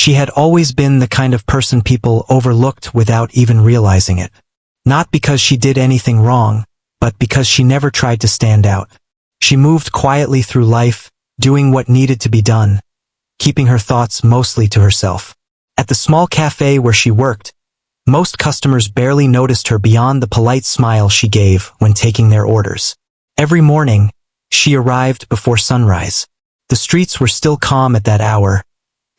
She had always been the kind of person people overlooked without even realizing it. Not because she did anything wrong, but because she never tried to stand out. She moved quietly through life, doing what needed to be done, keeping her thoughts mostly to herself. At the small cafe where she worked, most customers barely noticed her beyond the polite smile she gave when taking their orders. Every morning, she arrived before sunrise. The streets were still calm at that hour,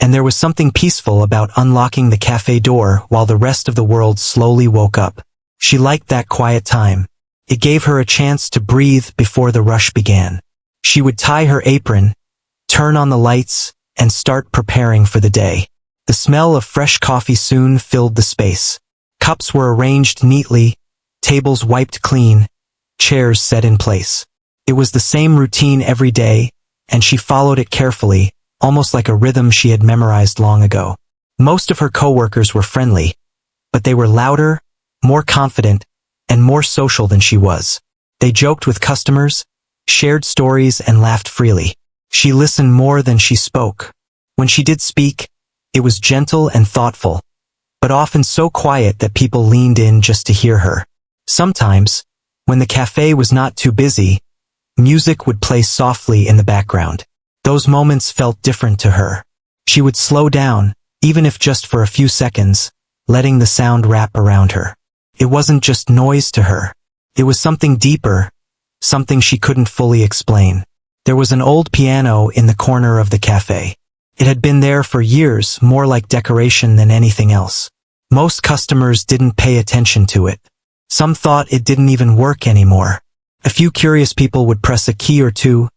and there was something peaceful about unlocking the cafe door while the rest of the world slowly woke up. She liked that quiet time. It gave her a chance to breathe before the rush began. She would tie her apron, turn on the lights, and start preparing for the day. The smell of fresh coffee soon filled the space. Cups were arranged neatly, tables wiped clean, chairs set in place. It was the same routine every day, and she followed it carefully, almost like a rhythm she had memorized long ago. Most of her coworkers were friendly, but they were louder, more confident, and more social than she was. They joked with customers, shared stories, and laughed freely. She listened more than she spoke. When she did speak, it was gentle and thoughtful, but often so quiet that people leaned in just to hear her. Sometimes, when the cafe was not too busy, music would play softly in the background. Those moments felt different to her. She would slow down, even if just for a few seconds, letting the sound wrap around her. It wasn't just noise to her. It was something deeper, something she couldn't fully explain. There was an old piano in the corner of the cafe. It had been there for years, more like decoration than anything else. Most customers didn't pay attention to it. Some thought it didn't even work anymore. A few curious people would press a key or two,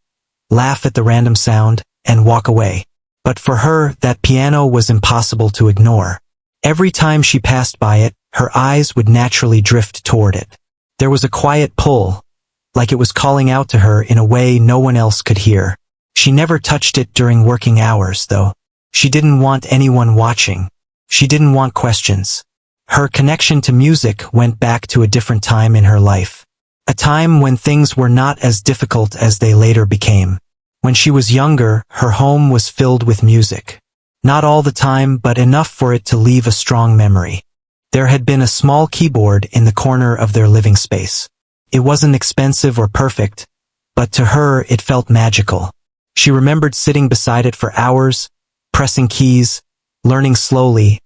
laugh at the random sound, and walk away. But for her, that piano was impossible to ignore. Every time she passed by it, her eyes would naturally drift toward it. There was a quiet pull, like it was calling out to her in a way no one else could hear. She never touched it during working hours, though. She didn't want anyone watching. She didn't want questions. Her connection to music went back to a different time in her life. A time when things were not as difficult as they later became. When she was younger, her home was filled with music. Not all the time, but enough for it to leave a strong memory. There had been a small keyboard in the corner of their living space. It wasn't expensive or perfect, but to her it felt magical. She remembered sitting beside it for hours, pressing keys, learning slowly,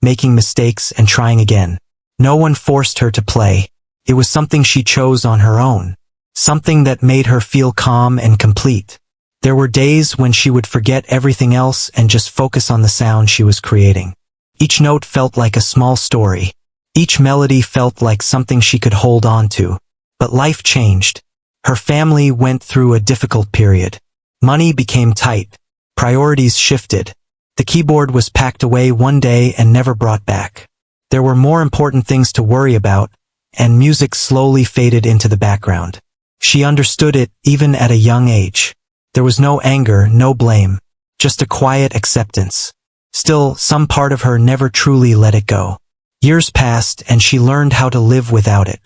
making mistakes and trying again. No one forced her to play. It was something she chose on her own. Something that made her feel calm and complete. There were days when she would forget everything else and just focus on the sound she was creating. Each note felt like a small story. Each melody felt like something she could hold on to. But life changed. Her family went through a difficult period. Money became tight. Priorities shifted. The keyboard was packed away one day and never brought back. There were more important things to worry about, and music slowly faded into the background. She understood it even at a young age. There was no anger, no blame, just a quiet acceptance. Still, some part of her never truly let it go. Years passed and she learned how to live without it.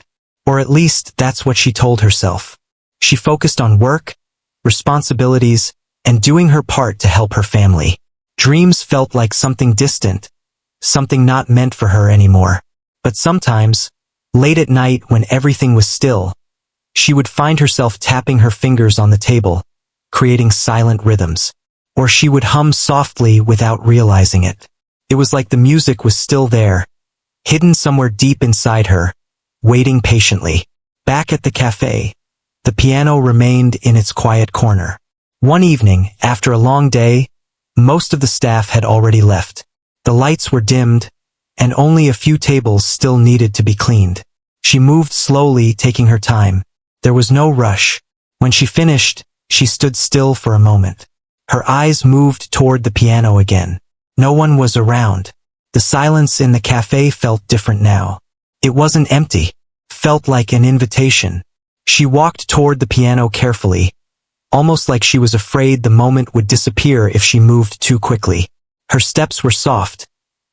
Or at least that's what she told herself. She focused on work, responsibilities, and doing her part to help her family. Dreams felt like something distant, something not meant for her anymore. But sometimes, late at night when everything was still, she would find herself tapping her fingers on the table, creating silent rhythms. Or she would hum softly without realizing it. It was like the music was still there, hidden somewhere deep inside her, waiting patiently. Back at the cafe, the piano remained in its quiet corner. One evening, after a long day, most of the staff had already left. The lights were dimmed, and only a few tables still needed to be cleaned. She moved slowly, taking her time. There was no rush. When she finished, she stood still for a moment. Her eyes moved toward the piano again. No one was around. The silence in the cafe felt different now. It wasn't empty. Felt like an invitation. She walked toward the piano carefully, almost like she was afraid the moment would disappear if she moved too quickly. Her steps were soft,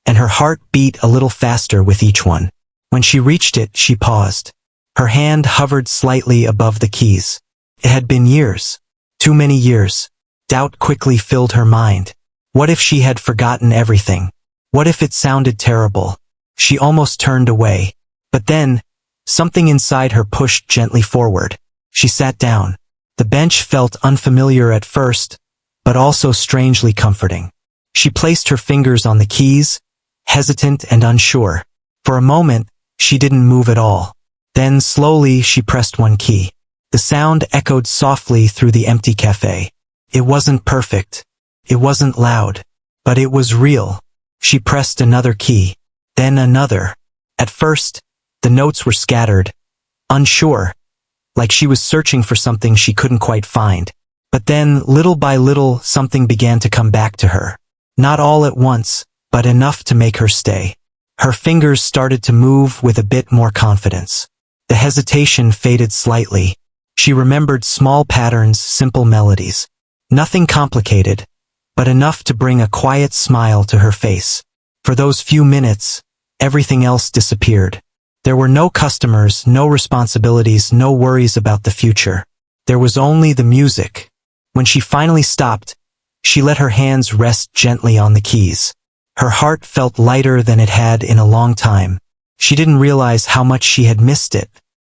and her heart beat a little faster with each one. When she reached it, she paused. Her hand hovered slightly above the keys. It had been years. Too many years. Doubt quickly filled her mind. What if she had forgotten everything? What if it sounded terrible? She almost turned away. But then, something inside her pushed gently forward. She sat down. The bench felt unfamiliar at first, but also strangely comforting. She placed her fingers on the keys, hesitant and unsure. For a moment, she didn't move at all. Then slowly she pressed one key. The sound echoed softly through the empty cafe. It wasn't perfect. It wasn't loud. But it was real. She pressed another key. Then another. At first, the notes were scattered, unsure, like she was searching for something she couldn't quite find. But then, little by little, something began to come back to her. Not all at once, but enough to make her stay. Her fingers started to move with a bit more confidence. The hesitation faded slightly. She remembered small patterns, simple melodies. Nothing complicated, but enough to bring a quiet smile to her face. For those few minutes, everything else disappeared. There were no customers, no responsibilities, no worries about the future. There was only the music. When she finally stopped, she let her hands rest gently on the keys. Her heart felt lighter than it had in a long time. She didn't realize how much she had missed it.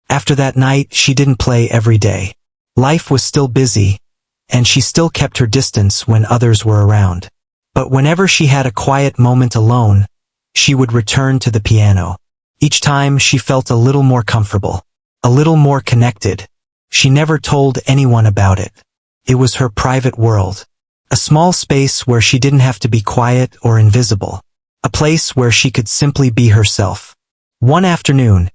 After that night, she didn't play every day. Life was still busy, and she still kept her distance when others were around. But whenever she had a quiet moment alone, she would return to the piano. Each time she felt a little more comfortable, a little more connected. She never told anyone about it. It was her private world. A small space where she didn't have to be quiet or invisible. A place where she could simply be herself. One afternoon,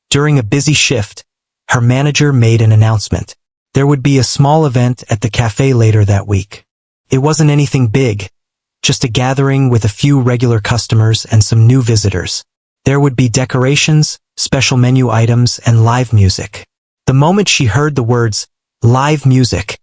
during a busy shift, her manager made an announcement. There would be a small event at the cafe later that week. It wasn't anything big, just a gathering with a few regular customers and some new visitors. There would be decorations, special menu items, and live music. The moment she heard the words, live music,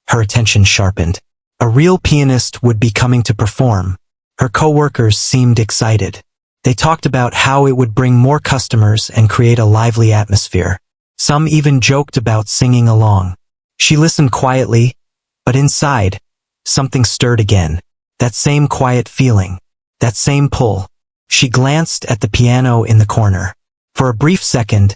her attention sharpened. A real pianist would be coming to perform. Her coworkers seemed excited. They talked about how it would bring more customers and create a lively atmosphere. Some even joked about singing along. She listened quietly, but inside, something stirred again. That same quiet feeling. That same pull. She glanced at the piano in the corner. For a brief second,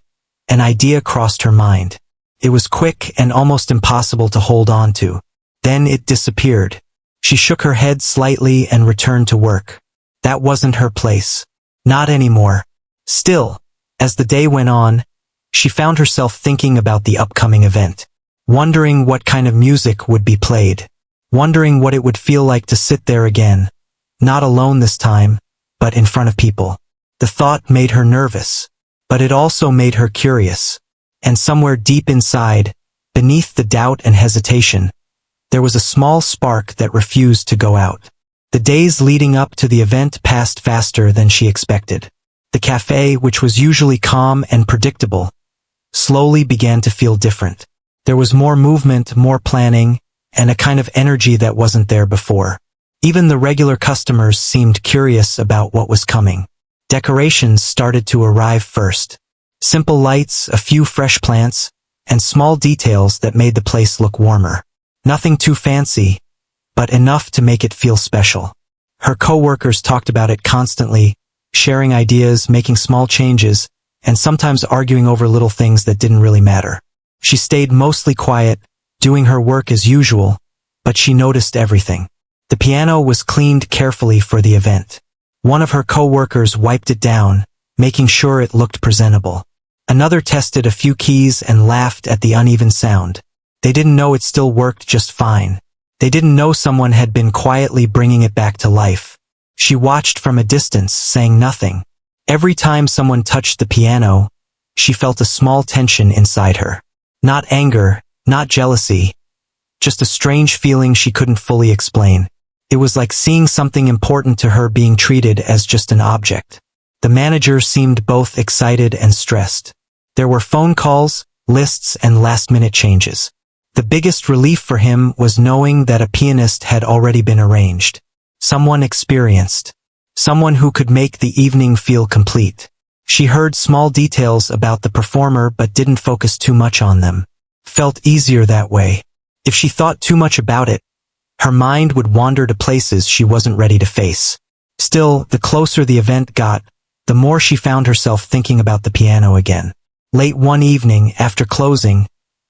an idea crossed her mind. It was quick and almost impossible to hold on to. Then it disappeared. She shook her head slightly and returned to work. That wasn't her place. Not anymore. Still, as the day went on, she found herself thinking about the upcoming event. Wondering what kind of music would be played. Wondering what it would feel like to sit there again. Not alone this time, but in front of people. The thought made her nervous, but it also made her curious. And somewhere deep inside, beneath the doubt and hesitation, there was a small spark that refused to go out. The days leading up to the event passed faster than she expected. The cafe, which was usually calm and predictable, slowly began to feel different. There was more movement, more planning, and a kind of energy that wasn't there before. Even the regular customers seemed curious about what was coming. Decorations started to arrive first. Simple lights, a few fresh plants, and small details that made the place look warmer. Nothing too fancy, but enough to make it feel special. Her coworkers talked about it constantly, sharing ideas, making small changes, and sometimes arguing over little things that didn't really matter. She stayed mostly quiet, doing her work as usual, but she noticed everything. The piano was cleaned carefully for the event. One of her coworkers wiped it down, making sure it looked presentable. Another tested a few keys and laughed at the uneven sound. They didn't know it still worked just fine. They didn't know someone had been quietly bringing it back to life. She watched from a distance, saying nothing. Every time someone touched the piano, she felt a small tension inside her. Not anger, not jealousy, just a strange feeling she couldn't fully explain. It was like seeing something important to her being treated as just an object. The manager seemed both excited and stressed. There were phone calls, lists, and last-minute changes. The biggest relief for him was knowing that a pianist had already been arranged. Someone experienced. Someone who could make the evening feel complete. She heard small details about the performer but didn't focus too much on them. Felt easier that way. If she thought too much about it, Her mind would wander to places she wasn't ready to face. Still, the closer the event got, the more she found herself thinking about the piano again. Late one evening, after closing,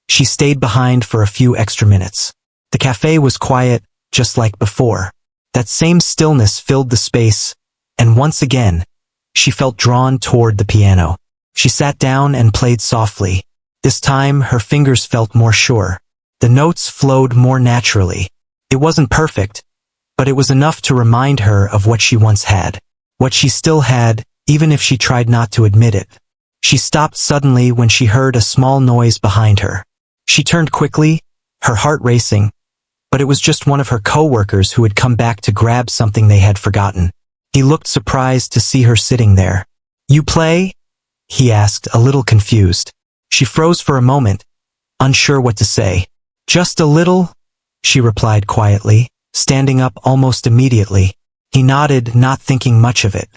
she stayed behind for a few extra minutes. The cafe was quiet, just like before. That same stillness filled the space, and once again, she felt drawn toward the piano. She sat down and played softly. This time, her fingers felt more sure. The notes flowed more naturally. It wasn't perfect, but it was enough to remind her of what she once had. What she still had, even if she tried not to admit it. She stopped suddenly when she heard a small noise behind her. She turned quickly, her heart racing, but it was just one of her co-workers who had come back to grab something they had forgotten. He looked surprised to see her sitting there. "You play?" he asked, a little confused. She froze for a moment, unsure what to say. "Just a little," she replied quietly, standing up almost immediately. He nodded, not thinking much of it.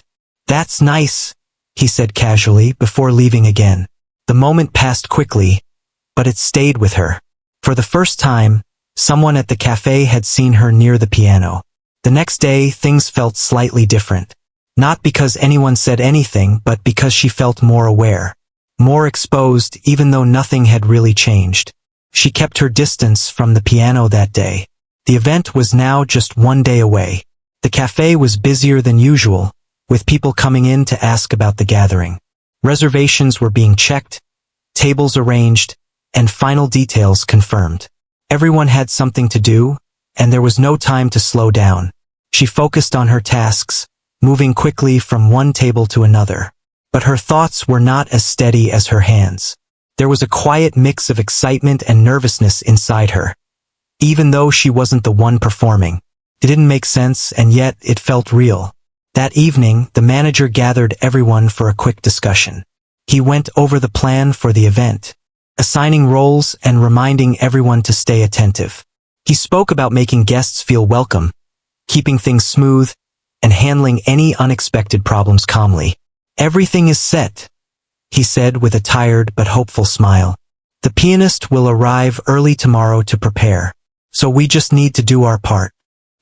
"That's nice," he said casually before leaving again. The moment passed quickly, but it stayed with her. For the first time, someone at the cafe had seen her near the piano. The next day, things felt slightly different. Not because anyone said anything, but because she felt more aware. More exposed, even though nothing had really changed. She kept her distance from the piano that day. The event was now just one day away. The cafe was busier than usual, with people coming in to ask about the gathering. Reservations were being checked, tables arranged, and final details confirmed. Everyone had something to do, and there was no time to slow down. She focused on her tasks, moving quickly from one table to another. But her thoughts were not as steady as her hands. There was a quiet mix of excitement and nervousness inside her. Even though she wasn't the one performing, it didn't make sense, and yet it felt real. That evening, the manager gathered everyone for a quick discussion. He went over the plan for the event, assigning roles and reminding everyone to stay attentive. He spoke about making guests feel welcome, keeping things smooth, and handling any unexpected problems calmly. "Everything is set," he said with a tired but hopeful smile. "The pianist will arrive early tomorrow to prepare, so we just need to do our part."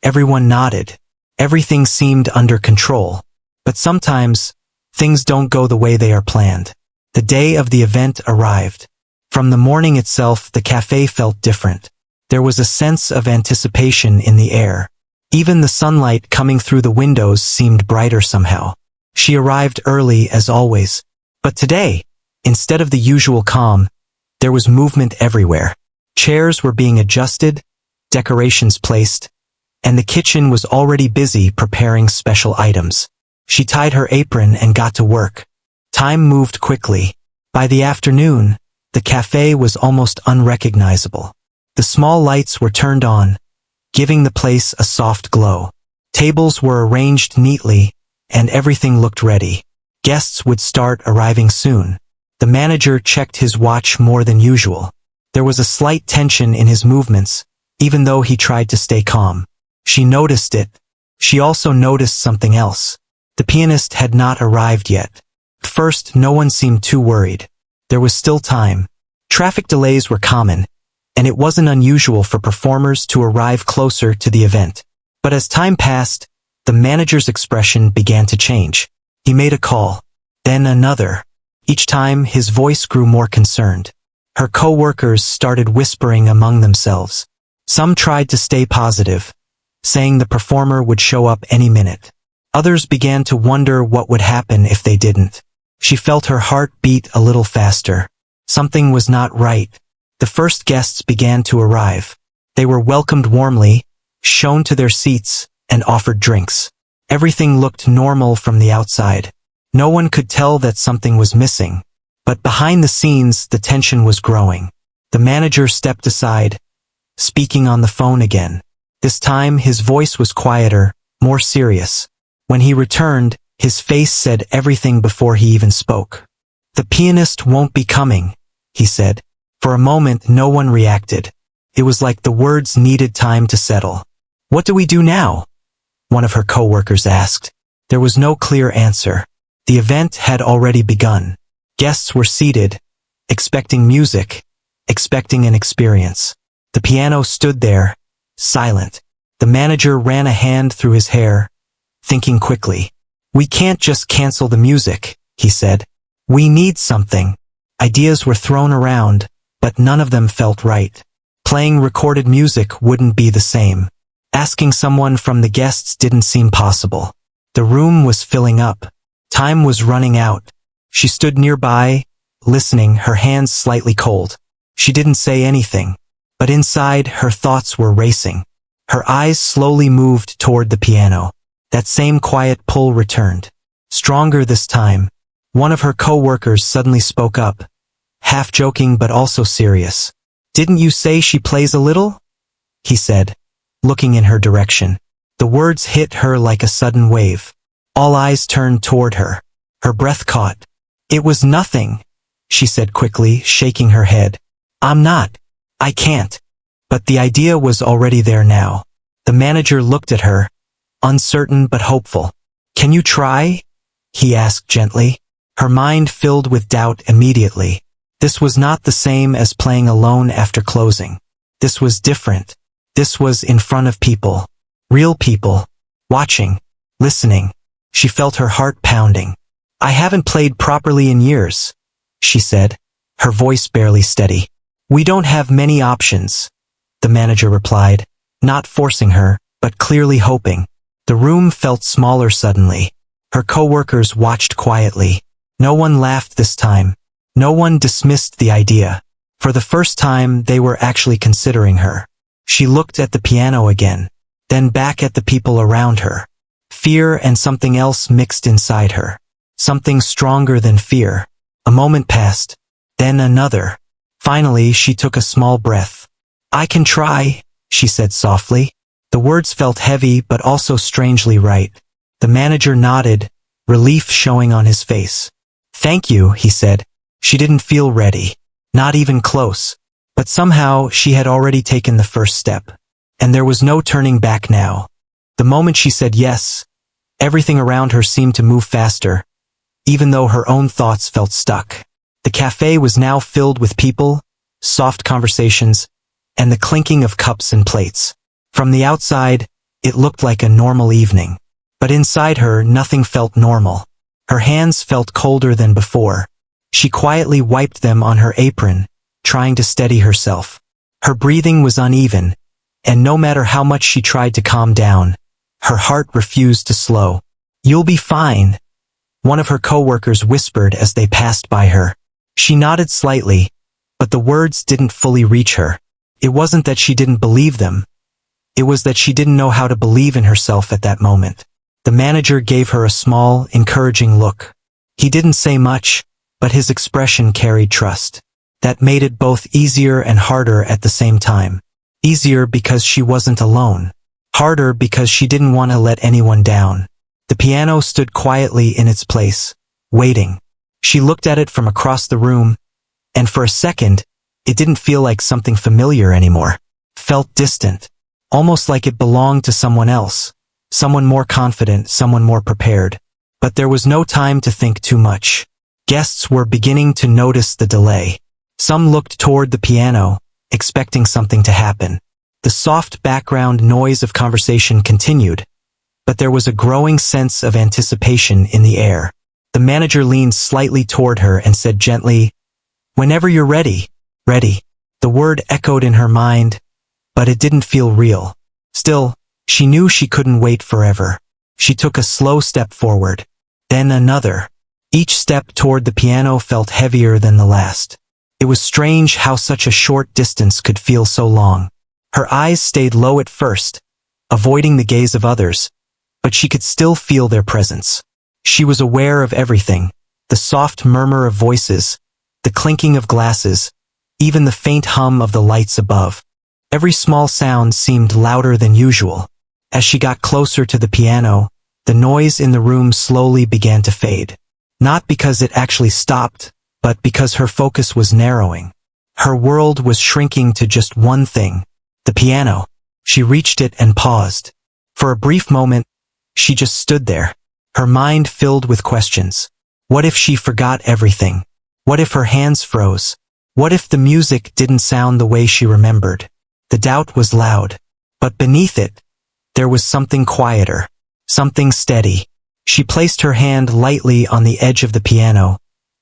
Everyone nodded. Everything seemed under control. But sometimes, things don't go the way they are planned. The day of the event arrived. From the morning itself, the cafe felt different. There was a sense of anticipation in the air. Even the sunlight coming through the windows seemed brighter somehow. She arrived early as always. But today, instead of the usual calm, there was movement everywhere. Chairs were being adjusted, decorations placed, and the kitchen was already busy preparing special items. She tied her apron and got to work. Time moved quickly. By the afternoon, the cafe was almost unrecognizable. The small lights were turned on, giving the place a soft glow. Tables were arranged neatly, and everything looked ready. Guests would start arriving soon. The manager checked his watch more than usual. There was a slight tension in his movements, even though he tried to stay calm. She noticed it. She also noticed something else. The pianist had not arrived yet. At first, no one seemed too worried. There was still time. Traffic delays were common, and it wasn't unusual for performers to arrive closer to the event. But as time passed, the manager's expression began to change. He made a call, then another. Each time, his voice grew more concerned. Her co-workers started whispering among themselves. Some tried to stay positive, saying the performer would show up any minute. Others began to wonder what would happen if they didn't. She felt her heart beat a little faster. Something was not right. The first guests began to arrive. They were welcomed warmly, shown to their seats, and offered drinks. Everything looked normal from the outside. No one could tell that something was missing. But behind the scenes, the tension was growing. The manager stepped aside, speaking on the phone again. This time, his voice was quieter, more serious. When he returned, his face said everything before he even spoke. "The pianist won't be coming," he said. For a moment, no one reacted. It was like the words needed time to settle. "What do we do now?" one of her co-workers asked. There was no clear answer. The event had already begun. Guests were seated, expecting music, expecting an experience. The piano stood there, silent. The manager ran a hand through his hair, thinking quickly. "We can't just cancel the music," he said. "We need something." Ideas were thrown around, but none of them felt right. Playing recorded music wouldn't be the same. Asking someone from the guests didn't seem possible. The room was filling up. Time was running out. She stood nearby, listening, her hands slightly cold. She didn't say anything, but inside her thoughts were racing. Her eyes slowly moved toward the piano. That same quiet pull returned. Stronger this time. One of her co-workers suddenly spoke up, half joking but also serious. "Didn't you say she plays a little?" he said, looking in her direction. The words hit her like a sudden wave. All eyes turned toward her. Her breath caught. "It was nothing," she said quickly, shaking her head. I can't." But the idea was already there now. The manager looked at her, uncertain but hopeful. "Can you try?" he asked gently. Her mind filled with doubt immediately. This was not the same as playing alone after closing. This was different. This was in front of people. Real people. Watching. Listening. She felt her heart pounding. "I haven't played properly in years," she said, her voice barely steady. "We don't have many options," the manager replied, not forcing her, but clearly hoping. The room felt smaller suddenly. Her co-workers watched quietly. No one laughed this time. No one dismissed the idea. For the first time, they were actually considering her. She looked at the piano again, then back at the people around her. Fear and something else mixed inside her. Something stronger than fear. A moment passed, then another. Finally, she took a small breath. "I can try," she said softly. The words felt heavy but also strangely right. The manager nodded, relief showing on his face. "Thank you," he said. She didn't feel ready. Not even close. But somehow she had already taken the first step. And there was no turning back now. The moment she said yes, everything around her seemed to move faster, even though her own thoughts felt stuck. The cafe was now filled with people, soft conversations, and the clinking of cups and plates. From the outside, it looked like a normal evening. But inside her, nothing felt normal. Her hands felt colder than before. She quietly wiped them on her apron, trying to steady herself. Her breathing was uneven, and no matter how much she tried to calm down, her heart refused to slow. "You'll be fine," one of her co-workers whispered as they passed by her. She nodded slightly, but the words didn't fully reach her. It wasn't that she didn't believe them. It was that she didn't know how to believe in herself at that moment. The manager gave her a small, encouraging look. He didn't say much, but his expression carried trust. That made it both easier and harder at the same time. Easier because she wasn't alone. Harder because she didn't want to let anyone down. The piano stood quietly in its place, waiting. She looked at it from across the room, and for a second, it didn't feel like something familiar anymore. Felt distant. Almost like it belonged to someone else. Someone more confident, someone more prepared. But there was no time to think too much. Guests were beginning to notice the delay. Some looked toward the piano, expecting something to happen. The soft background noise of conversation continued, but there was a growing sense of anticipation in the air. The manager leaned slightly toward her and said gently, "Whenever you're ready." Ready. The word echoed in her mind, but it didn't feel real. Still, she knew she couldn't wait forever. She took a slow step forward, then another. Each step toward the piano felt heavier than the last. It was strange how such a short distance could feel so long. Her eyes stayed low at first, avoiding the gaze of others, but she could still feel their presence. She was aware of everything, the soft murmur of voices, the clinking of glasses, even the faint hum of the lights above. Every small sound seemed louder than usual. As she got closer to the piano, the noise in the room slowly began to fade. Not because it actually stopped, but because her focus was narrowing. Her world was shrinking to just one thing, the piano. She reached it and paused. For a brief moment, she just stood there, her mind filled with questions. What if she forgot everything? What if her hands froze? What if the music didn't sound the way she remembered? The doubt was loud. But beneath it, There was something quieter, something steady. She placed her hand lightly on the edge of the piano,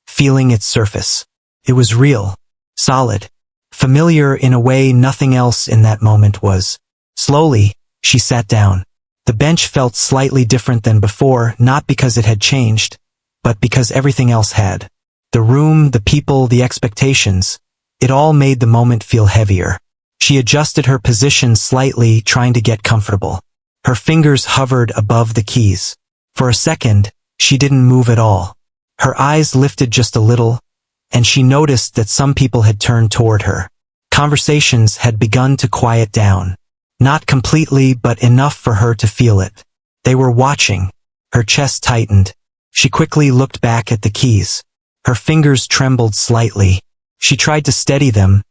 feeling its surface. It was real, solid, familiar in a way nothing else in that moment was. Slowly, she sat down. The bench felt slightly different than before, not because it had changed, but because everything else had. The room, the people, the expectations, it all made the moment feel heavier. She adjusted her position slightly, trying to get comfortable. Her fingers hovered above the keys. For a second, she didn't move at all. Her eyes lifted just a little, and she noticed that some people had turned toward her. Conversations had begun to quiet down. Not completely, but enough for her to feel it. They were watching. Her chest tightened. She quickly looked back at the keys. Her fingers trembled slightly. She tried to steady them,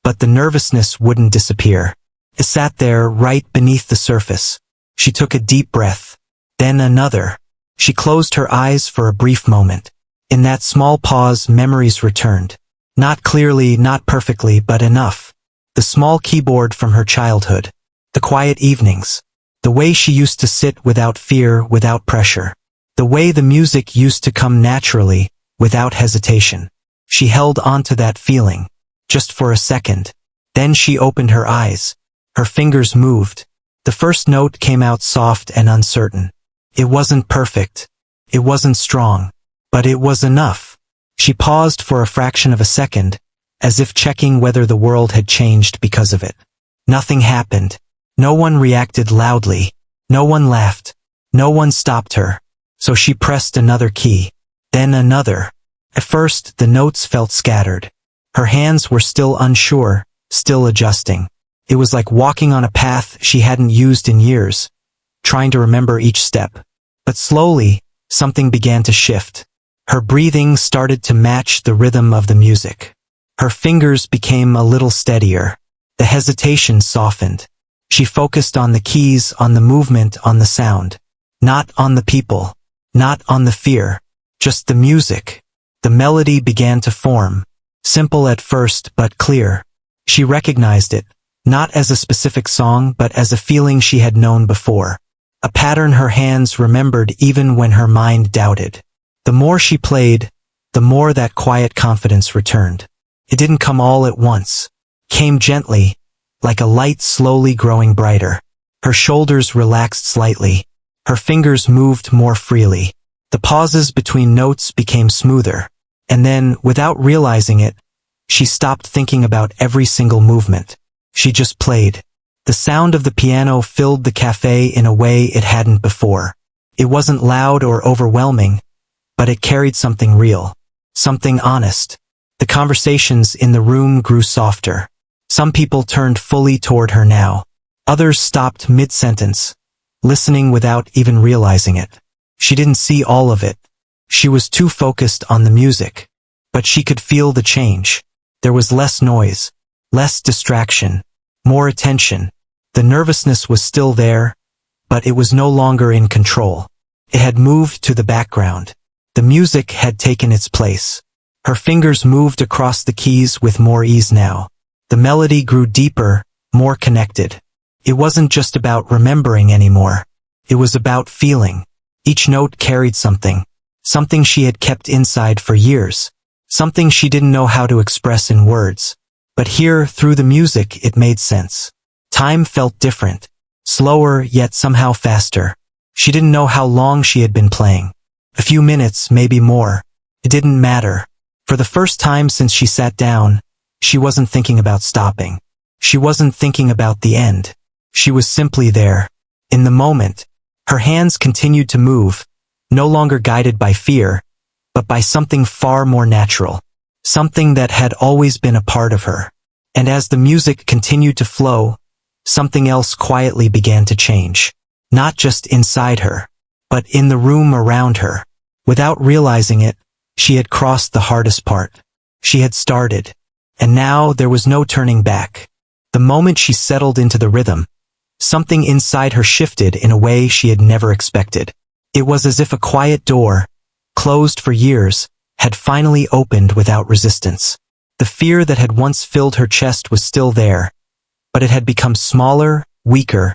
but the nervousness wouldn't disappear. It sat there right beneath the surface. She took a deep breath. Then another. She closed her eyes for a brief moment. In that small pause, memories returned. Not clearly, not perfectly, but enough. The small keyboard from her childhood. The quiet evenings. The way she used to sit without fear, without pressure. The way the music used to come naturally, without hesitation. She held onto that feeling, just for a second. Then she opened her eyes. Her fingers moved. The first note came out soft and uncertain. It wasn't perfect. It wasn't strong. But it was enough. She paused for a fraction of a second, as if checking whether the world had changed because of it. Nothing happened. No one reacted loudly. No one laughed. No one stopped her. So she pressed another key. Then another. At first, the notes felt scattered. Her hands were still unsure, still adjusting. It was like walking on a path she hadn't used in years, trying to remember each step. But slowly, something began to shift. Her breathing started to match the rhythm of the music. Her fingers became a little steadier. The hesitation softened. She focused on the keys, on the movement, on the sound. Not on the people. Not on the fear. Just the music. The melody began to form. Simple at first, but clear. She recognized it, not as a specific song, but as a feeling she had known before. A pattern her hands remembered even when her mind doubted. The more she played, the more that quiet confidence returned. It didn't come all at once. Came gently, like a light slowly growing brighter. Her shoulders relaxed slightly. Her fingers moved more freely. The pauses between notes became smoother. And then, without realizing it, she stopped thinking about every single movement. She just played. The sound of the piano filled the cafe in a way it hadn't before. It wasn't loud or overwhelming, but it carried something real. Something honest. The conversations in the room grew softer. Some people turned fully toward her now. Others stopped mid-sentence, listening without even realizing it. She didn't see all of it. She was too focused on the music. But she could feel the change. There was less noise, less distraction, more attention. The nervousness was still there, but it was no longer in control. It had moved to the background. The music had taken its place. Her fingers moved across the keys with more ease now. The melody grew deeper, more connected. It wasn't just about remembering anymore. It was about feeling. Each note carried something. Something she had kept inside for years. Something she didn't know how to express in words. But here, through the music, it made sense. Time felt different. Slower, yet somehow faster. She didn't know how long she had been playing. A few minutes, maybe more. It didn't matter. For the first time since she sat down, she wasn't thinking about stopping. She wasn't thinking about the end. She was simply there. In the moment, her hands continued to move, no longer guided by fear, but by something far more natural. Something that had always been a part of her. And as the music continued to flow, something else quietly began to change. Not just inside her, but in the room around her. Without realizing it, she had crossed the hardest part. She had started. And now there was no turning back. The moment she settled into the rhythm, something inside her shifted in a way she had never expected. It was as if a quiet door, closed for years, had finally opened without resistance. The fear that had once filled her chest was still there, but it had become smaller, weaker,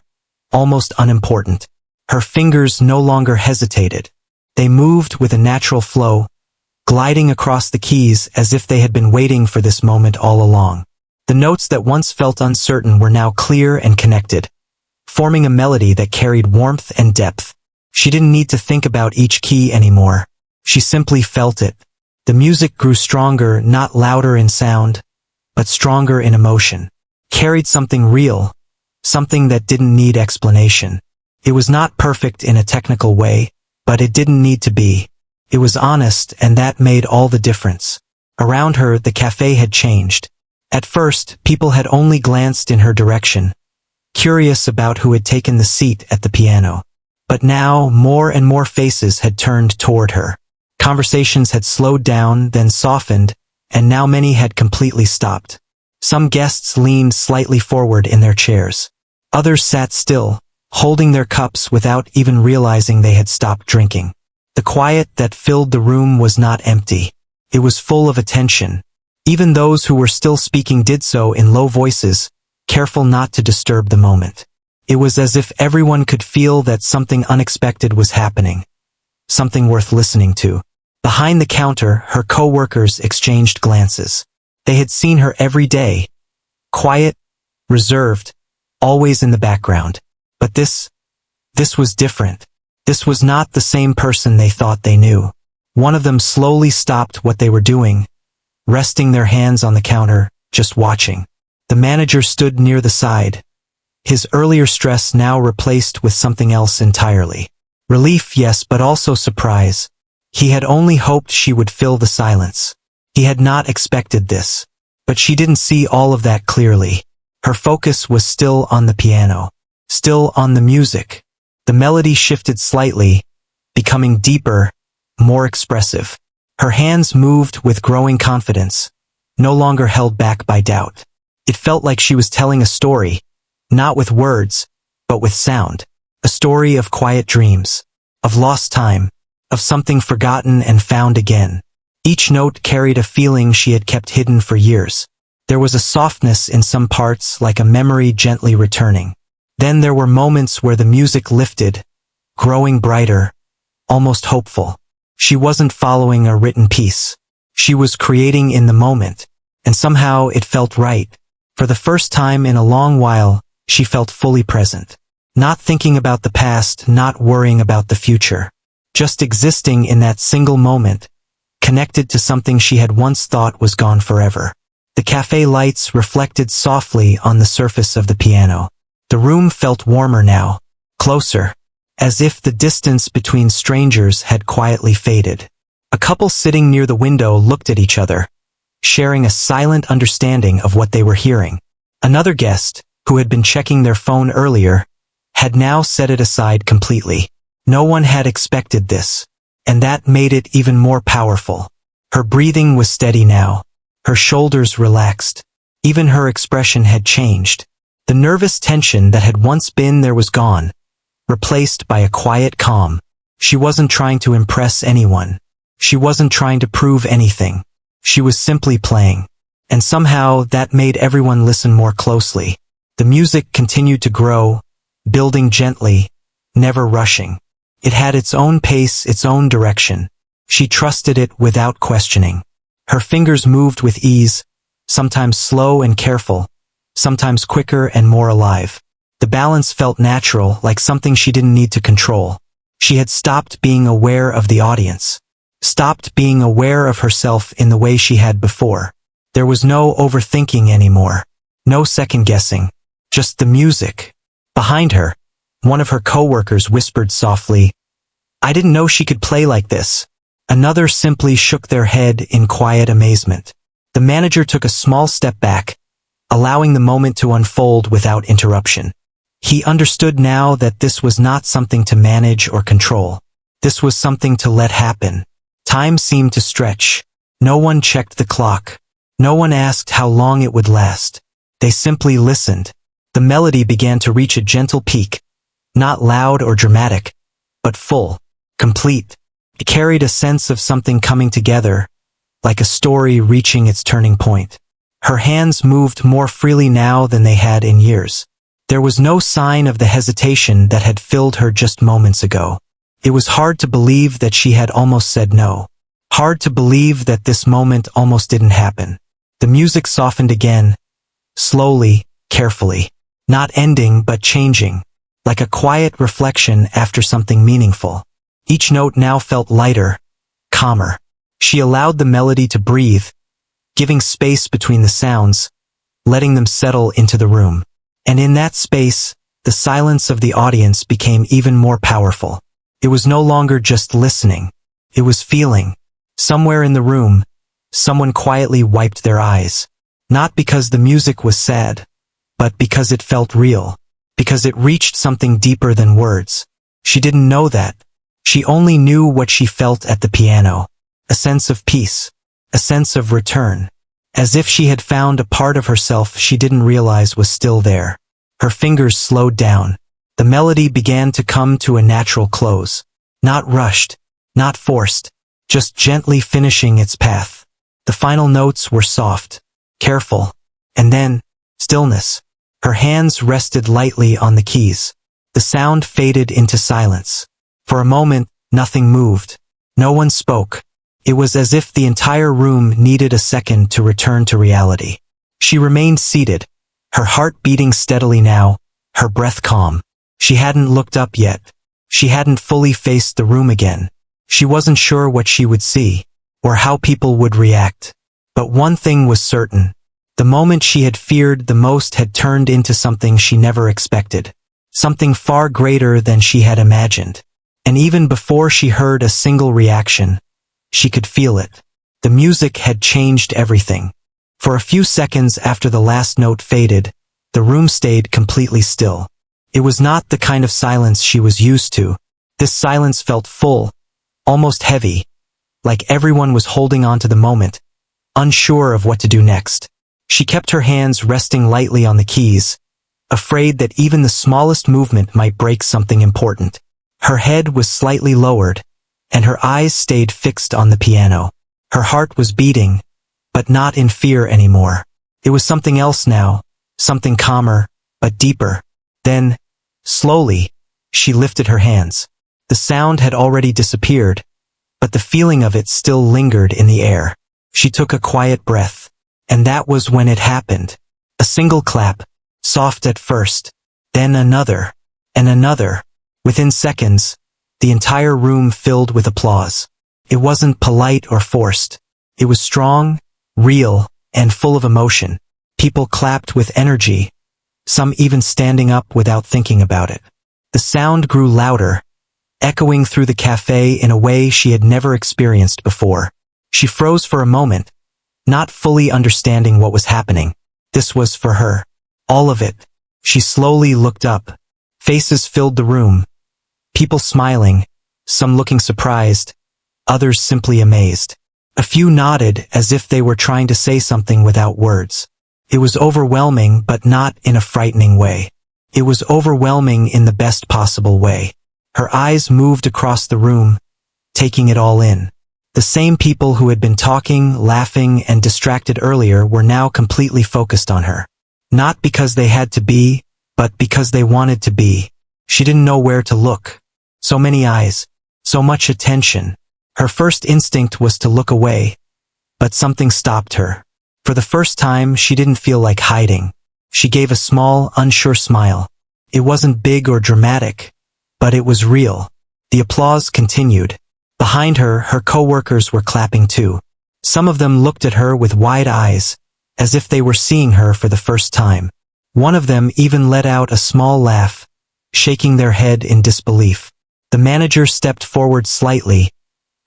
almost unimportant. Her fingers no longer hesitated. They moved with a natural flow, gliding across the keys as if they had been waiting for this moment all along. The notes that once felt uncertain were now clear and connected, forming a melody that carried warmth and depth. She didn't need to think about each key anymore. She simply felt it. The music grew stronger, not louder in sound, but stronger in emotion. Carried something real, something that didn't need explanation. It was not perfect in a technical way, but it didn't need to be. It was honest, and that made all the difference. Around her, the cafe had changed. At first, people had only glanced in her direction, curious about who had taken the seat at the piano. But now, more and more faces had turned toward her. Conversations had slowed down, then softened, and now many had completely stopped. Some guests leaned slightly forward in their chairs. Others sat still, holding their cups without even realizing they had stopped drinking. The quiet that filled the room was not empty. It was full of attention. Even those who were still speaking did so in low voices, careful not to disturb the moment. It was as if everyone could feel that something unexpected was happening, something worth listening to. Behind the counter, her co-workers exchanged glances. They had seen her every day, quiet, reserved, always in the background. But this was different. This was not the same person they thought they knew. One of them slowly stopped what they were doing, resting their hands on the counter, just watching. The manager stood near the side, his earlier stress now replaced with something else entirely. Relief, yes, but also surprise. He had only hoped she would fill the silence. He had not expected this. But she didn't see all of that clearly. Her focus was still on the piano, still on the music. The melody shifted slightly, becoming deeper, more expressive. Her hands moved with growing confidence, no longer held back by doubt. It felt like she was telling a story, not with words, but with sound. A story of quiet dreams, of lost time, of something forgotten and found again. Each note carried a feeling she had kept hidden for years. There was a softness in some parts, like a memory gently returning. Then there were moments where the music lifted, growing brighter, almost hopeful. She wasn't following a written piece. She was creating in the moment, and somehow it felt right. For the first time in a long while, she felt fully present. Not thinking about the past, not worrying about the future. Just existing in that single moment, connected to something she had once thought was gone forever. The cafe lights reflected softly on the surface of the piano. The room felt warmer now, closer, as if the distance between strangers had quietly faded. A couple sitting near the window looked at each other, sharing a silent understanding of what they were hearing. Another guest, who had been checking their phone earlier, had now set it aside completely. No one had expected this, and that made it even more powerful. Her breathing was steady now, her shoulders relaxed. Even her expression had changed. The nervous tension that had once been there was gone, replaced by a quiet calm. She wasn't trying to impress anyone. She wasn't trying to prove anything. She was simply playing. And somehow that made everyone listen more closely. The music continued to grow, building gently, never rushing. It had its own pace, its own direction. She trusted it without questioning. Her fingers moved with ease, sometimes slow and careful, sometimes quicker and more alive. The balance felt natural, like something she didn't need to control. She had stopped being aware of the audience, stopped being aware of herself in the way she had before. There was no overthinking anymore, no second-guessing, just the music. Behind her, one of her co-workers whispered softly, "I didn't know she could play like this." Another simply shook their head in quiet amazement. The manager took a small step back, allowing the moment to unfold without interruption. He understood now that this was not something to manage or control. This was something to let happen. Time seemed to stretch. No one checked the clock. No one asked how long it would last. They simply listened. The melody began to reach a gentle peak, not loud or dramatic, but full, complete. It carried a sense of something coming together, like a story reaching its turning point. Her hands moved more freely now than they had in years. There was no sign of the hesitation that had filled her just moments ago. It was hard to believe that she had almost said no. Hard to believe that this moment almost didn't happen. The music softened again, slowly, carefully. Not ending but changing, like a quiet reflection after something meaningful. Each note now felt lighter, calmer. She allowed the melody to breathe, giving space between the sounds, letting them settle into the room. And in that space, the silence of the audience became even more powerful. It was no longer just listening. It was feeling. Somewhere in the room, someone quietly wiped their eyes. Not because the music was sad, but because it felt real. Because it reached something deeper than words. She didn't know that. She only knew what she felt at the piano. A sense of peace. A sense of return. As if she had found a part of herself she didn't realize was still there. Her fingers slowed down. The melody began to come to a natural close. Not rushed. Not forced. Just gently finishing its path. The final notes were soft. Careful. And then, stillness. Her hands rested lightly on the keys. The sound faded into silence. For a moment, nothing moved. No one spoke. It was as if the entire room needed a second to return to reality. She remained seated, her heart beating steadily now, her breath calm. She hadn't looked up yet. She hadn't fully faced the room again. She wasn't sure what she would see, or how people would react. But one thing was certain. The moment she had feared the most had turned into something she never expected. Something far greater than she had imagined. And even before she heard a single reaction, she could feel it. The music had changed everything. For a few seconds after the last note faded, the room stayed completely still. It was not the kind of silence she was used to. This silence felt full, almost heavy, like everyone was holding on to the moment, unsure of what to do next. She kept her hands resting lightly on the keys, afraid that even the smallest movement might break something important. Her head was slightly lowered, and her eyes stayed fixed on the piano. Her heart was beating, but not in fear anymore. It was something else now, something calmer, but deeper. Then, slowly, she lifted her hands. The sound had already disappeared, but the feeling of it still lingered in the air. She took a quiet breath. And that was when it happened. A single clap, soft at first, then another, and another. Within seconds, the entire room filled with applause. It wasn't polite or forced. It was strong, real, and full of emotion. People clapped with energy, some even standing up without thinking about it. The sound grew louder, echoing through the cafe in a way she had never experienced before. She froze for a moment, not fully understanding what was happening. This was for her. All of it. She slowly looked up. Faces filled the room. People smiling, some looking surprised, others simply amazed. A few nodded as if they were trying to say something without words. It was overwhelming, but not in a frightening way. It was overwhelming in the best possible way. Her eyes moved across the room, taking it all in. The same people who had been talking, laughing, and distracted earlier were now completely focused on her. Not because they had to be, but because they wanted to be. She didn't know where to look. So many eyes, so much attention. Her first instinct was to look away, but something stopped her. For the first time, she didn't feel like hiding. She gave a small, unsure smile. It wasn't big or dramatic, but it was real. The applause continued. Behind her, her co-workers were clapping too. Some of them looked at her with wide eyes, as if they were seeing her for the first time. One of them even let out a small laugh, shaking their head in disbelief. The manager stepped forward slightly,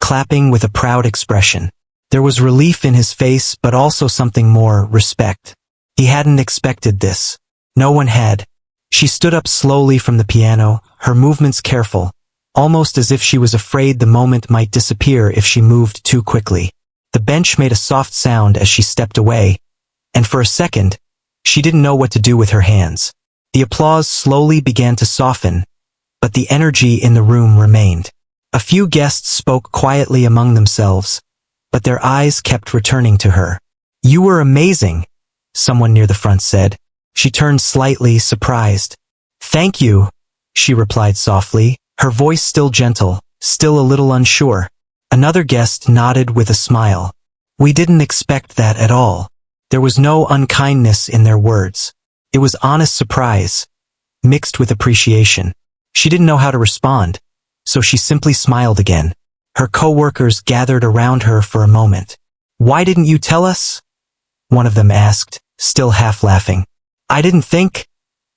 clapping with a proud expression. There was relief in his face, but also something more, respect. He hadn't expected this. No one had. She stood up slowly from the piano, her movements careful, almost as if she was afraid the moment might disappear if she moved too quickly. The bench made a soft sound as she stepped away, and for a second, she didn't know what to do with her hands. The applause slowly began to soften, but the energy in the room remained. A few guests spoke quietly among themselves, but their eyes kept returning to her. "You were amazing," someone near the front said. She turned slightly, surprised. "Thank you," she replied softly, her voice still gentle, still a little unsure. Another guest nodded with a smile. "We didn't expect that at all." There was no unkindness in their words. It was honest surprise, mixed with appreciation. She didn't know how to respond, so she simply smiled again. Her co-workers gathered around her for a moment. "Why didn't you tell us?" one of them asked, still half laughing. "I didn't think,"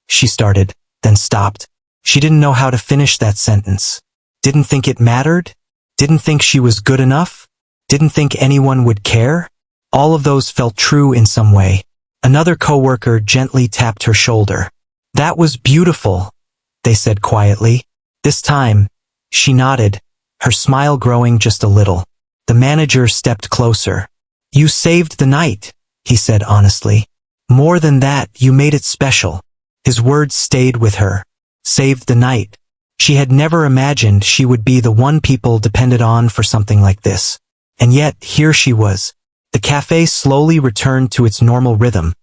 she started, then stopped. She didn't know how to finish that sentence. Didn't think it mattered? Didn't think she was good enough? Didn't think anyone would care? All of those felt true in some way. Another coworker gently tapped her shoulder. "That was beautiful," they said quietly. This time, she nodded, her smile growing just a little. The manager stepped closer. "You saved the night," he said honestly. "More than that, you made it special." His words stayed with her. Saved the night. She had never imagined she would be the one people depended on for something like this. And yet, here she was. The cafe slowly returned to its normal rhythm,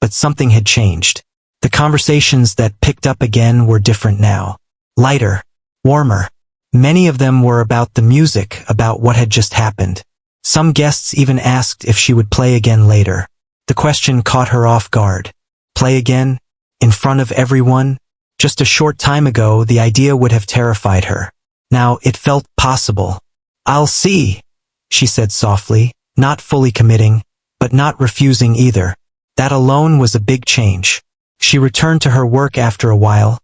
but something had changed. The conversations that picked up again were different now. Lighter, warmer. Many of them were about the music, about what had just happened. Some guests even asked if she would play again later. The question caught her off guard. Play again? In front of everyone? Just a short time ago, the idea would have terrified her. Now, it felt possible. "I'll see," she said softly, not fully committing, but not refusing either. That alone was a big change. She returned to her work after a while,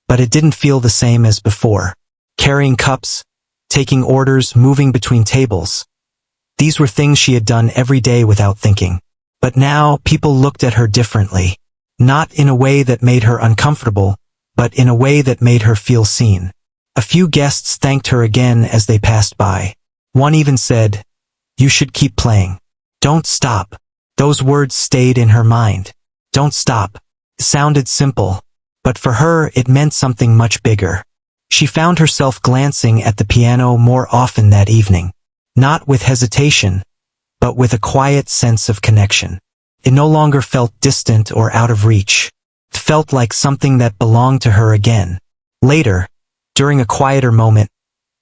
but it didn't feel the same as before. Carrying cups, taking orders, moving between tables. These were things she had done every day without thinking. But now, people looked at her differently. Not in a way that made her uncomfortable, but in a way that made her feel seen. A few guests thanked her again as they passed by. One even said, "You should keep playing. Don't stop." Those words stayed in her mind. Don't stop. It sounded simple, but for her it meant something much bigger. She found herself glancing at the piano more often that evening. Not with hesitation, but with a quiet sense of connection. It no longer felt distant or out of reach. It felt like something that belonged to her again. Later, during a quieter moment,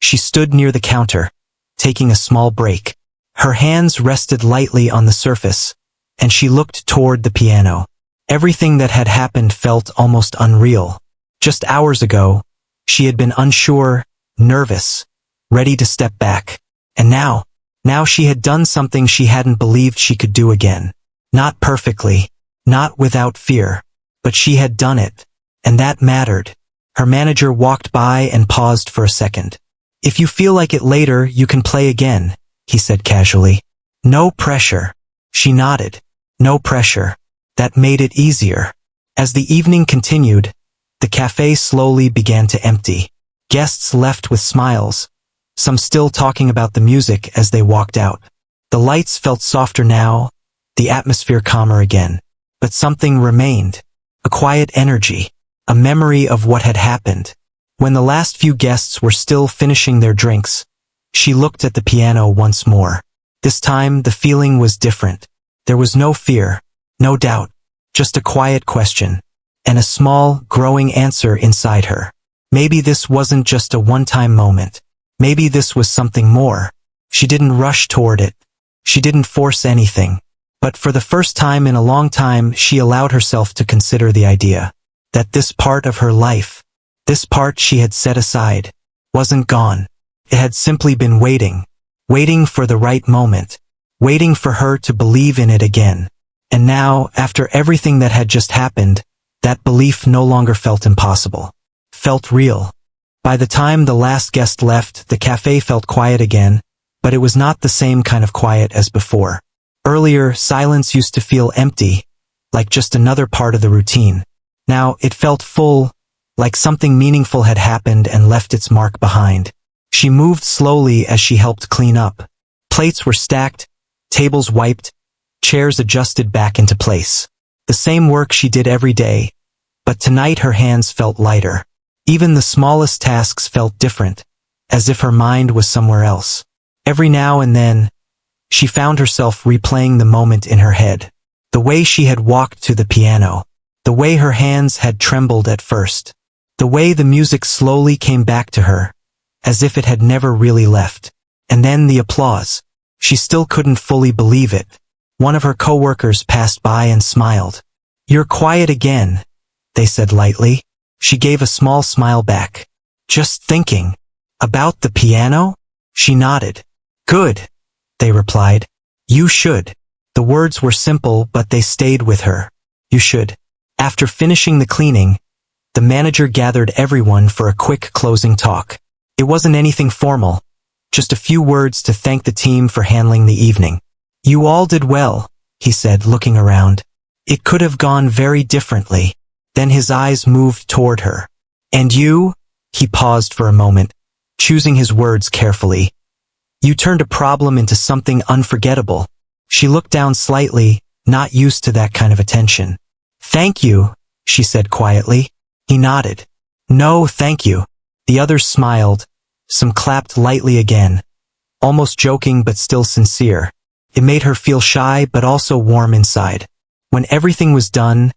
she stood near the counter, taking a small break. Her hands rested lightly on the surface, and she looked toward the piano. Everything that had happened felt almost unreal. Just hours ago, she had been unsure, nervous, ready to step back. And now she had done something she hadn't believed she could do again. Not perfectly, not without fear, but she had done it, and that mattered. Her manager walked by and paused for a second. "If you feel like it later, you can play again," he said casually. "No pressure." She nodded. No pressure. That made it easier. As the evening continued, the cafe slowly began to empty. Guests left with smiles, some still talking about the music as they walked out. The lights felt softer now, the atmosphere calmer again. But something remained. A quiet energy, a memory of what had happened. When the last few guests were still finishing their drinks, she looked at the piano once more. This time, the feeling was different. There was no fear, no doubt, just a quiet question, and a small, growing answer inside her. Maybe this wasn't just a one-time moment. Maybe this was something more. She didn't rush toward it. She didn't force anything. But for the first time in a long time, she allowed herself to consider the idea that this part of her life, this part she had set aside, wasn't gone. It had simply been waiting for the right moment, waiting for her to believe in it again. And now, after everything that had just happened, that belief no longer felt impossible. Felt real. By the time the last guest left, the cafe felt quiet again, but it was not the same kind of quiet as before. Earlier, silence used to feel empty, like just another part of the routine. Now, it felt full, like something meaningful had happened and left its mark behind. She moved slowly as she helped clean up. Plates were stacked, tables wiped, chairs adjusted back into place. The same work she did every day, but tonight her hands felt lighter. Even the smallest tasks felt different, as if her mind was somewhere else. Every now and then, she found herself replaying the moment in her head. The way she had walked to the piano, The way her hands had trembled at first. The way the music slowly came back to her, as if it had never really left. And then the applause. She still couldn't fully believe it. One of her coworkers passed by and smiled. "You're quiet again," they said lightly. She gave a small smile back. "Just thinking. About the piano?" She nodded. "Good," they replied. "You should." The words were simple, but they stayed with her. You should. After finishing the cleaning, the manager gathered everyone for a quick closing talk. It wasn't anything formal, just a few words to thank the team for handling the evening. "You all did well," he said, looking around. "It could have gone very differently." Then his eyes moved toward her. "And you?" He paused for a moment, choosing his words carefully. "You turned a problem into something unforgettable." She looked down slightly, not used to that kind of attention. "Thank you," she said quietly. He nodded. "No, thank you." The others smiled. Some clapped lightly again, almost joking but still sincere. It made her feel shy but also warm inside. When everything was done,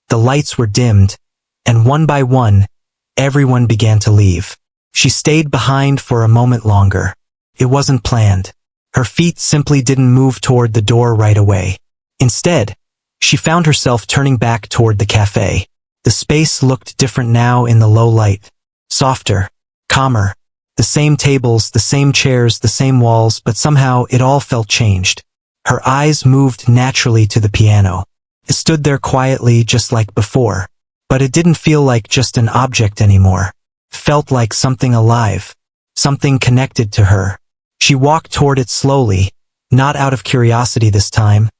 the lights were dimmed, and one by one, everyone began to leave. She stayed behind for a moment longer. It wasn't planned. Her feet simply didn't move toward the door right away. Instead, she found herself turning back toward the cafe. The space looked different now in the low light. Softer, calmer. The same tables, the same chairs, the same walls, but somehow it all felt changed. Her eyes moved naturally to the piano. It stood there quietly just like before. But it didn't feel like just an object anymore. It felt like something alive. Something connected to her. She walked toward it slowly, not out of curiosity this time,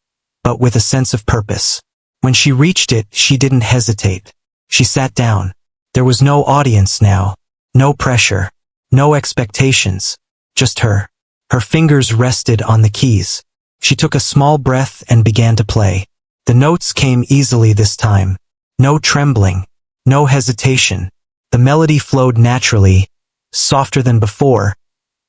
but with a sense of purpose. When she reached it, she didn't hesitate. She sat down. There was no audience now. No pressure. No expectations. Just her. Her fingers rested on the keys. She took a small breath and began to play. The notes came easily this time. No trembling. No hesitation. The melody flowed naturally, softer than before,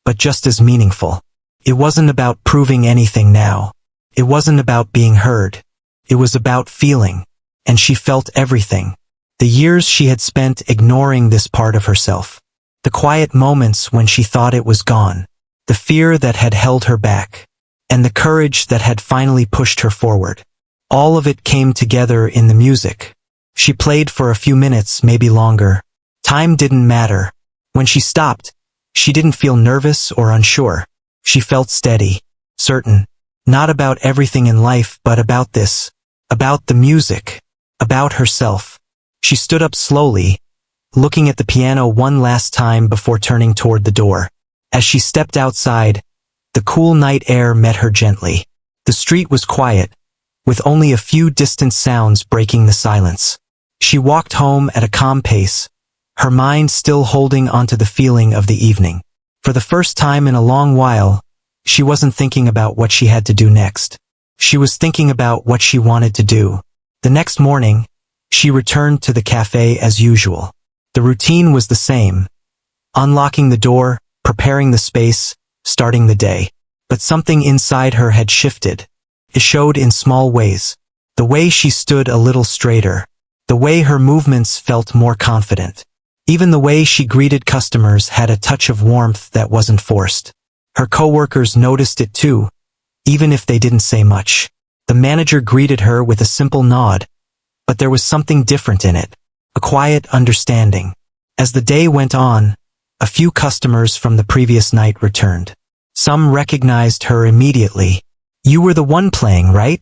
but just as meaningful. It wasn't about proving anything now. It wasn't about being heard. It was about feeling. And she felt everything. The years she had spent ignoring this part of herself. The quiet moments when she thought it was gone. The fear that had held her back. And the courage that had finally pushed her forward. All of it came together in the music. She played for a few minutes, maybe longer. Time didn't matter. When she stopped, she didn't feel nervous or unsure. She felt steady, certain. Not about everything in life, but about this. About the music. About herself. She stood up slowly, looking at the piano one last time before turning toward the door. As she stepped outside, the cool night air met her gently. The street was quiet, with only a few distant sounds breaking the silence. She walked home at a calm pace, her mind still holding onto the feeling of the evening. For the first time in a long while, she wasn't thinking about what she had to do next. She was thinking about what she wanted to do. The next morning, she returned to the cafe as usual. The routine was the same. Unlocking the door, preparing the space, starting the day. But something inside her had shifted. It showed in small ways. The way she stood a little straighter. The way her movements felt more confident. Even the way she greeted customers had a touch of warmth that wasn't forced. Her coworkers noticed it too, even if they didn't say much. The manager greeted her with a simple nod, but there was something different in it. A quiet understanding. As the day went on, a few customers from the previous night returned. Some recognized her immediately. "You were the one playing, right?"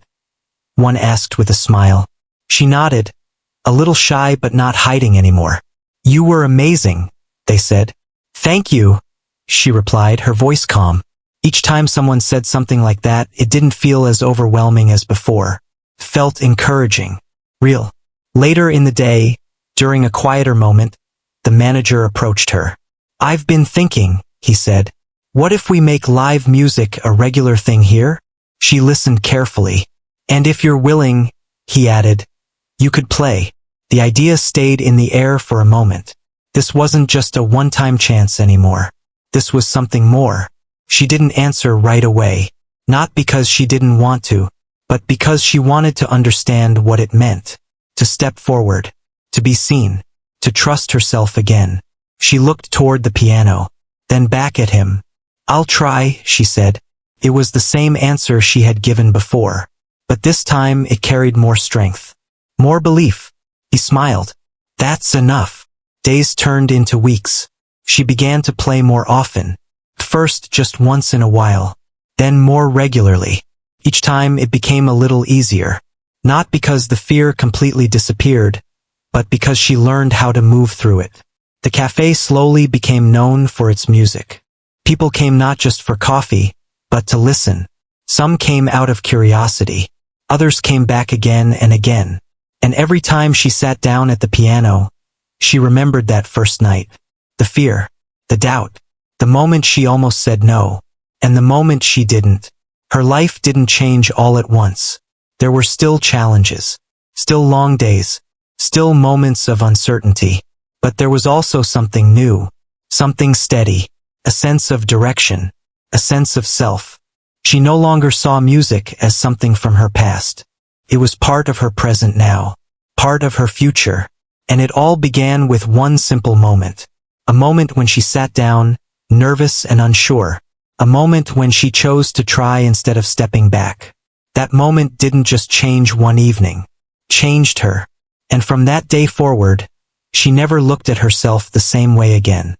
one asked with a smile. She nodded, a little shy but not hiding anymore. "You were amazing," they said. "Thank you," she replied, her voice calm. Each time someone said something like that, it didn't feel as overwhelming as before. It felt encouraging. Real. Later in the day, during a quieter moment, the manager approached her. "I've been thinking," he said. "What if we make live music a regular thing here?" She listened carefully. "And if you're willing," he added, "you could play." The idea stayed in the air for a moment. This wasn't just a one-time chance anymore. This was something more. She didn't answer right away. Not because she didn't want to, but because she wanted to understand what it meant. to step forward, to be seen, to trust herself again. She looked toward the piano, then back at him. "I'll try," she said. It was the same answer she had given before, but this time it carried more strength, more belief. He smiled. "That's enough." Days turned into weeks. She began to play more often, first just once in a while, then more regularly. Each time it became a little easier, not because the fear completely disappeared, but because she learned how to move through it. The cafe slowly became known for its music. People came not just for coffee, but to listen. Some came out of curiosity. Others came back again and again. And every time she sat down at the piano, she remembered that first night. The fear, the doubt, the moment she almost said no, and the moment she didn't. Her life didn't change all at once. There were still challenges, still long days, still moments of uncertainty. But there was also something new, something steady, a sense of direction, a sense of self. She no longer saw music as something from her past. It was part of her present now, part of her future, and it all began with one simple moment. A moment when she sat down, nervous and unsure. A moment when she chose to try instead of stepping back. That moment didn't just change one evening, changed her. And from that day forward, she never looked at herself the same way again.